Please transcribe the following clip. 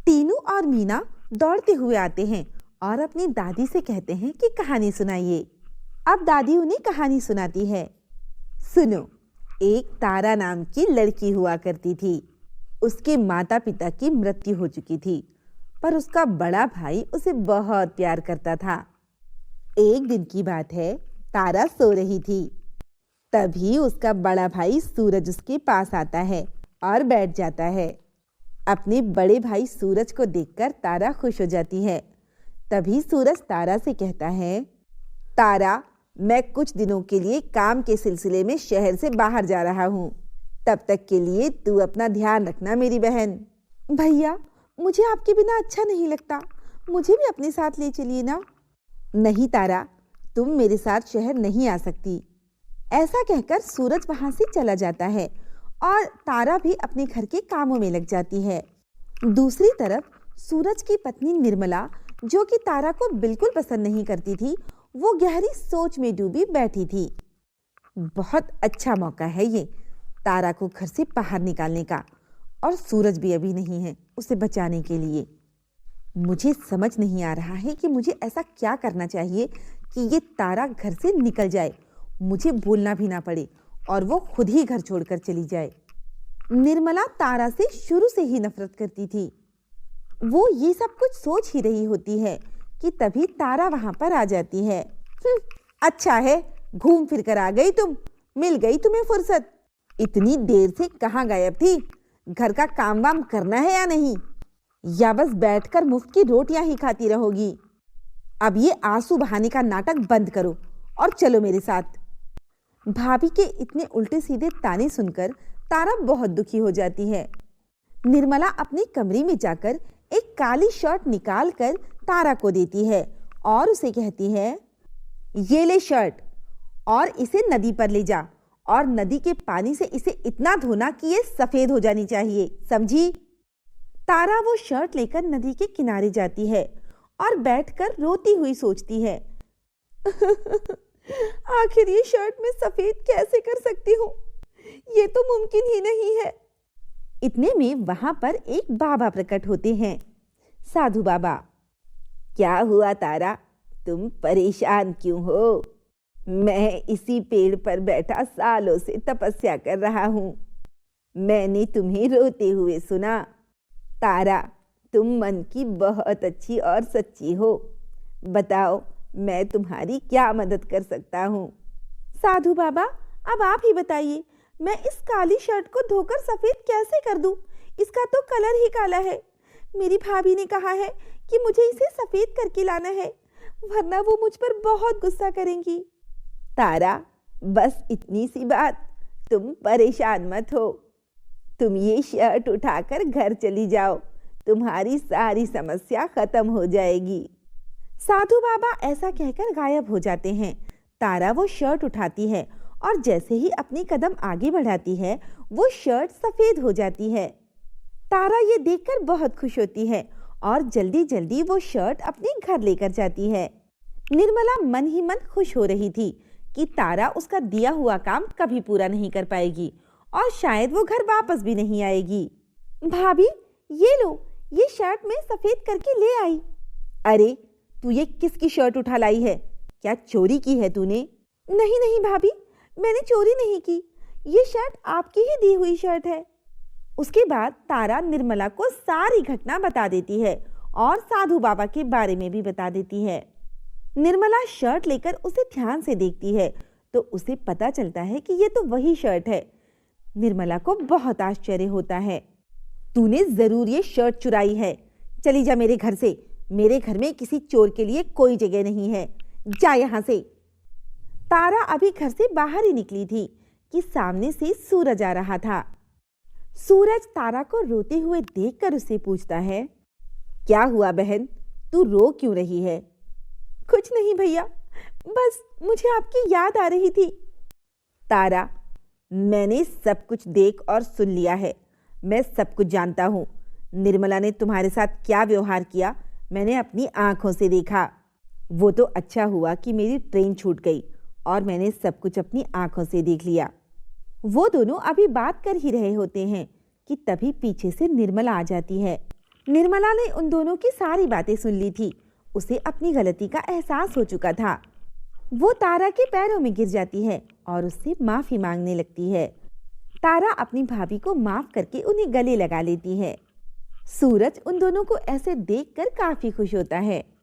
टीनू और मीना दौड़ते हुए आते हैं और अपनी दादी से कहते हैं कि कहानी सुनाइए। अब दादी उन्हें कहानी सुनाती है। सुनो, एक तारा नाम की लड़की हुआ करती थी। उसके माता पिता की मृत्यु हो चुकी थी, पर उसका बड़ा भाई उसे बहुत प्यार करता था। एक दिन की बात है, तारा सो रही थी। तभी उसका बड़ा भाई सूरज उसके पास आता है और बैठ जाता है। अपने बड़े भाई सूरज को देखकर तारा खुश हो जाती है। तभी सूरज तारा से कहता है, तारा, मैं कुछ दिनों के लिए काम के सिलसिले में शहर से बाहर जा रहा हूँ। तब तक के लिए तू अपना ध्यान रखना मेरी बहन। भैया, मुझे आपके बिना अच्छा नहीं लगता, मुझे भी अपने साथ ले चलिए ना। नहीं तारा, तुम मेरे साथ शहर नहीं आ सकती। ऐसा कहकर सूरज वहां से चला जाता है और तारा भी अपने घर के कामों में लग जाती है। दूसरी तरफ सूरज की पत्नी निर्मला, जो कि तारा को बिल्कुल पसंद नहीं करती थी, वो गहरी सोच में डूबी बैठी थी। बहुत अच्छा मौका है ये तारा को घर से बाहर निकालने का, और सूरज भी अभी नहीं है उसे बचाने के लिए। मुझे समझ नहीं आ रहा है कि मुझे ऐसा क्या करना चाहिए कि ये तारा घर से निकल जाए, मुझे बोलना भी ना पड़े और वो खुद ही घर छोड़कर चली जाए। निर्मला तारा से शुरू से ही नफरत करती थी। वो ये सब कुछ सोच ही रही होती है कि तभी तारा वहां पर आ जाती है। अच्छा है, घूम फिर कर आ गई तुम, मिल गई तुम्हें फुर्सत। इतनी देर से कहाँ गायब थी? घर का काम वाम करना है या नहीं, या बस बैठकर मुफ्त की रोटियां ही खाती रहोगी? अब ये आंसू बहाने का नाटक बंद करो और चलो मेरे साथ। भाभी के इतने उल्टे सीधे ताने सुनकर तारा बहुत दुखी हो जाती है। निर्मला अपने कमरे में जाकर एक काली शर्ट निकाल कर तारा को देती है और उसे कहती है, ये ले शर्ट और इसे नदी पर ले जा, और नदी के पानी से इसे इतना धोना कि ये सफेद हो जानी चाहिए, समझी? तारा वो शर्ट लेकर नदी के किनारे जाती है और बैठकर रोती हुई सोचती है, आखिर ये शर्ट मैं सफेद कैसे कर सकती हूँ? ये तो मुमकिन ही नहीं है। इतने में वहां पर एक बाबा प्रकट होते हैं। साधु बाबा। क्या हुआ तारा, तुम परेशान क्यों हो? मैं इसी पेड़ पर बैठा सालों से तपस्या कर रहा हूँ। मैंने तुम्हें रोते हुए सुना। तारा, तुम मन की बहुत अच्छी और सच्ची हो। बताओ, मैं तुम्हारी क्या मदद कर सकता हूँ? साधु बाबा, अब आप ही बताइए, मैं इस काली शर्ट को धोकर सफेद कैसे कर दूं? इसका तो कलर ही काला है। मेरी भाभी ने कहा है कि मुझे इसे सफेद करके लाना है, वरना वो मुझ पर बहुत गुस्सा करेंगी। तारा, बस इतनी सी बात, तुम परेशान मत हो। तुम ये शर्ट उठाकर घर चली जाओ, तुम्हारी सारी समस्या खत्म हो जाएगी। साधु बाबा ऐसा कहकर गायब हो जाते हैं। तारा वो शर्ट उठाती है और जैसे ही अपनी कदम आगे बढ़ाती है, वो शर्ट सफेद हो जाती है। तारा ये देखकर बहुत खुश होती है और जल्दी जल्दी वो शर्ट अपने घर लेकर जाती है। निर्मला मन ही मन खुश हो रही थी कि तारा उसका दिया हुआ काम कभी पूरा नहीं कर पाएगी और शायद वो घर वापस भी नहीं आएगी। भाभी, ये लो, ये शर्ट मैं सफेद करके ले आई। अरे, तू ये किसकी शर्ट उठा लाई है? क्या चोरी की है तूने? नहीं नहीं भाभी, मैंने चोरी नहीं की, ये शर्ट आपकी ही दी हुई शर्ट है। उसके बाद तारा निर्मला को सारी घटना बता देती है और साधु बाबा के बारे में भी बता देती है। निर्मला शर्ट लेकर उसे ध्यान से देखती है तो उसे पता चलता है कि ये तो वही शर्ट है। निर्मला को बहुत आश्चर्य होता है। तूने जरूर ये शर्ट चुराई है, चली जा मेरे घर से। मेरे घर में किसी चोर के लिए कोई जगह नहीं है, जा यहाँ से। तारा अभी घर से बाहर ही निकली थी कि सामने से सूरज आ रहा था। सूरज तारा को रोते हुए देखकर उसे पूछता है, क्या हुआ बहन, तू रो क्यों रही है? कुछ नहीं भैया, बस मुझे आपकी याद आ रही थी। तारा, मैंने सब कुछ देख और सुन लिया है, मैं सब कुछ जानता हूँ। निर्मला ने तुम्हारे साथ क्या व्यवहार किया मैंने अपनी आंखों से देखा। वो तो अच्छा हुआ कि मेरी ट्रेन छूट गई और मैंने सब कुछ अपनी आंखों से देख लिया। वो दोनों अभी बात कर ही रहे होते हैं कि तभी पीछे से निर्मला आ जाती है। निर्मला ने उन दोनों की सारी बातें सुन ली थी। उसे अपनी गलती का एहसास हो चुका था। वो तारा के पैरों में गिर जाती है और उससे माफी मांगने लगती है। तारा अपनी भाभी को माफ करके उन्हें गले लगा लेती है। सूरज उन दोनों को ऐसे देखकर काफी खुश होता है।